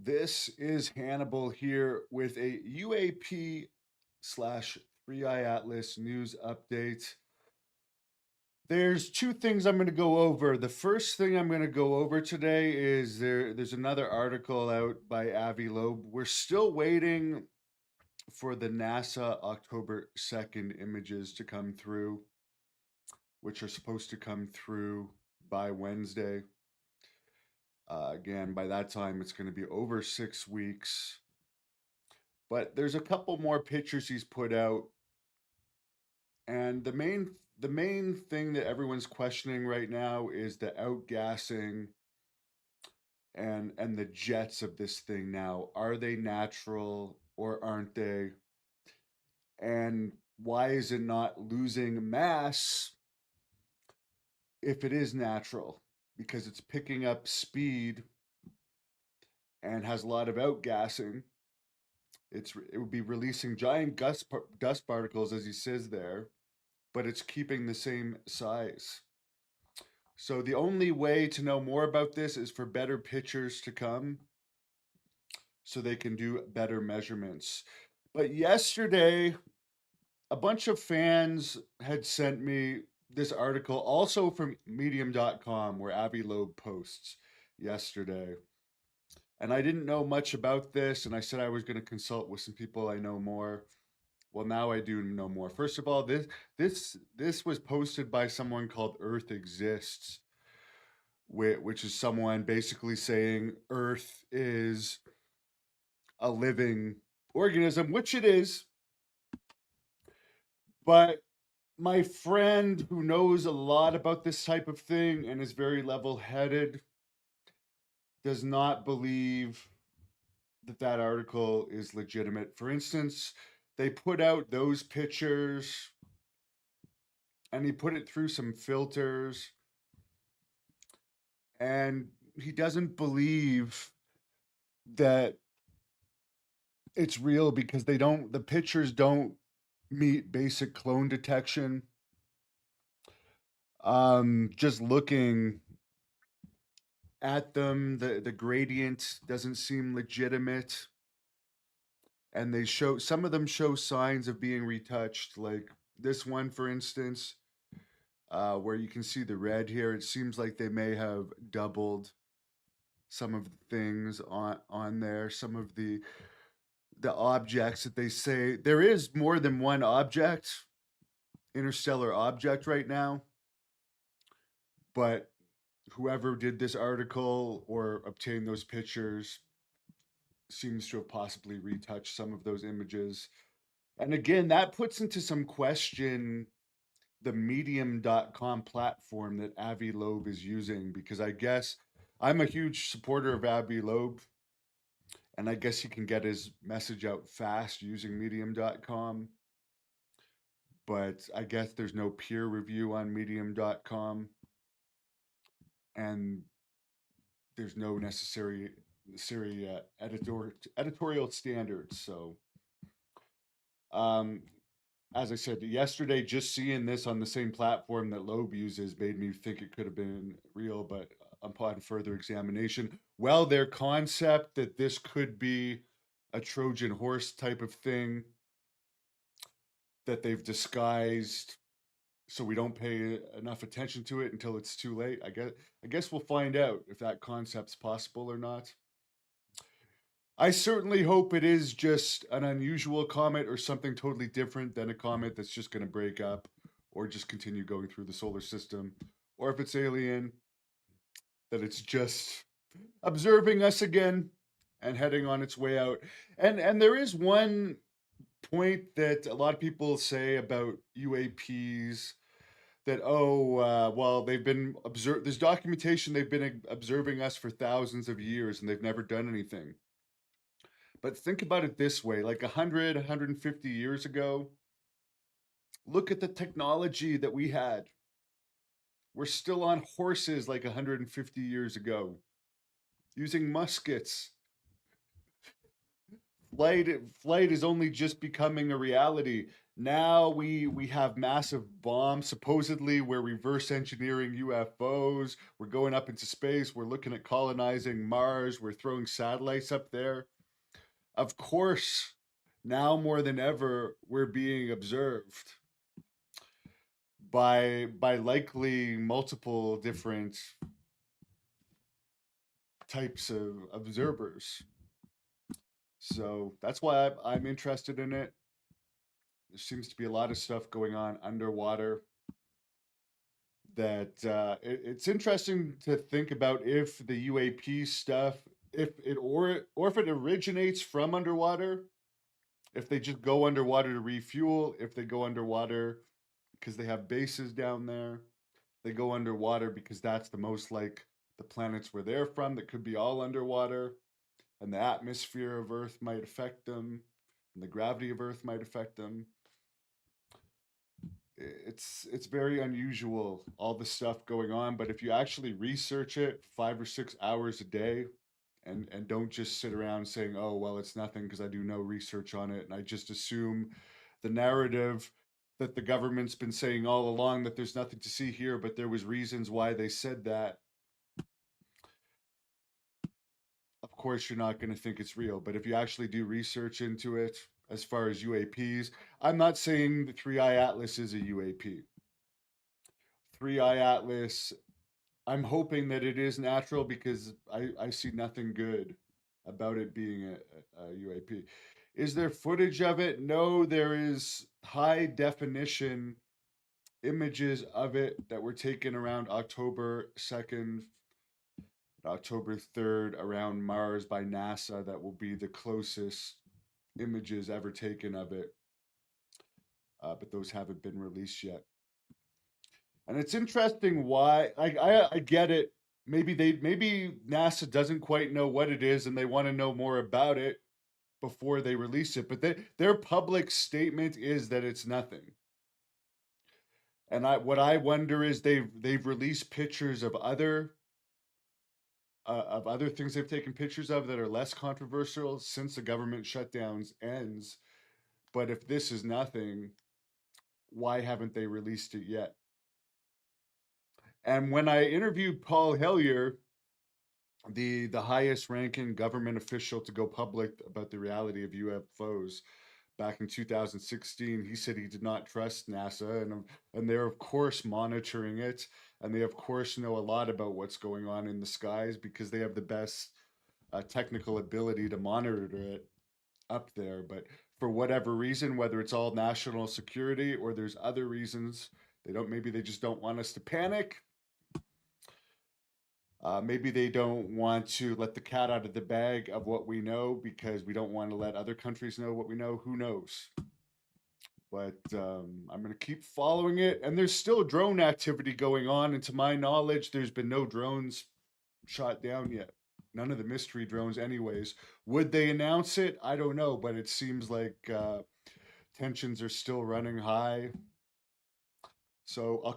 This is Hannibal here with a UAP slash 3i Atlas news update. There's two things I'm going to go over. The first thing I'm going to go over today is there's another article out by Avi Loeb. We're still waiting for the NASA October 2nd images to come through, which are supposed to come through by Wednesday. Again, by that time, it's going to be over 6 weeks. But there's a couple more pictures he's put out, and the main thing that everyone's questioning right now is the outgassing and the jets of this thing now. Are they natural or aren't they? And why is it not losing mass if it is natural? Because it's picking up speed and has a lot of outgassing. It would be releasing giant dust particles, as he says there, but it's keeping the same size. So the only way to know more about this is for better pictures to come so they can do better measurements. But yesterday, a bunch of fans had sent me this article, also from medium.com, where Avi Loeb posts yesterday. And I didn't know much about this, and I said I was going to consult with some people I know more. Well, now I do know more. First of all, this was posted by someone called Earth Exists, which is someone basically saying Earth is a living organism, which it is. But my friend who knows a lot about this type of thing and is very level-headed does not believe that that article is legitimate. For instance, they put out those pictures and he put it through some filters, and he doesn't believe that it's real because the pictures don't meet basic clone detection. Just looking at them, the gradient doesn't seem legitimate, and some of them show signs of being retouched, like this one, for instance, where you can see the red here. It seems like they may have doubled some of the things on there. Some of the objects that they say there is more than one object, interstellar object right now, but whoever did this article or obtained those pictures seems to have possibly retouched some of those images. And again, that puts into some question the medium.com platform that Avi Loeb is using, because I guess I'm a huge supporter of Avi Loeb, and I guess he can get his message out fast using medium.com. But I guess there's no peer review on medium.com, and there's no necessary editorial standards. So, um, as I said yesterday, just seeing this on the same platform that Loeb uses made me think it could have been real. But upon further examination, well, their concept that this could be a Trojan horse type of thing that they've disguised so we don't pay enough attention to it until it's too late. I guess we'll find out if that concept's possible or not. I certainly hope it is just an unusual comet or something totally different than a comet that's just going to break up or just continue going through the solar system. Or if it's alien, that it's just observing us again and heading on its way out. And there is one point that a lot of people say about UAPs, that well, they've been observed, there's documentation they've been observing us for thousands of years and they've never done anything. But think about it this way, like 100, 150 years ago, look at the technology that we had. We're still on horses like 150 years ago, using muskets. Flight is only just becoming a reality. Now we have massive bombs. Supposedly, we're reverse engineering UFOs. We're going up into space. We're looking at colonizing Mars. We're throwing satellites up there. Of course, now more than ever, we're being observed by likely multiple different types of observers. So that's why I'm interested in it. There seems to be a lot of stuff going on underwater that it's interesting to think about if the UAP stuff, if it originates from underwater, if they just go underwater to refuel, if they go underwater because they have bases down there, they go underwater because that's the most like the planets where they're from that could be all underwater, and the atmosphere of Earth might affect them, and the gravity of Earth might affect them. It's very unusual, all the stuff going on, but if you actually research it 5 or 6 hours a day and don't just sit around saying, oh well, it's nothing because I do no research on it and I just assume the narrative that the government's been saying all along, that there's nothing to see here, but there was reasons why they said that. Of course you're not going to think it's real, but if you actually do research into it, as far as UAPs, I'm not saying the Three Eye Atlas is a UAP. Three Eye Atlas, I'm hoping that it is natural because I see nothing good about it being a UAP. Is there footage of it? No, there is high definition images of it that were taken around October 2nd, October 3rd around Mars by NASA. That will be the closest images ever taken of it, but those haven't been released yet. And it's interesting why I get it. Maybe NASA doesn't quite know what it is and they want to know more about it before they release it. But their public statement is that it's nothing. And what I wonder is they've released pictures of other things they've taken pictures of that are less controversial since the government shutdowns ends. But if this is nothing, why haven't they released it yet? And when I interviewed Paul Hellyer, the highest ranking government official to go public about the reality of UFOs back in 2016, he said he did not trust NASA, and they're of course monitoring it, and they of course know a lot about what's going on in the skies because they have the best technical ability to monitor it up there. But for whatever reason, whether it's all national security or there's other reasons, they don't. Maybe they just don't want us to panic. Maybe they don't want to let the cat out of the bag of what we know because we don't want to let other countries know what we know. Who knows? But I'm going to keep following it. And there's still drone activity going on. And to my knowledge, there's been no drones shot down yet. None of the mystery drones, anyways. Would they announce it? I don't know. But it seems like tensions are still running high. So I'll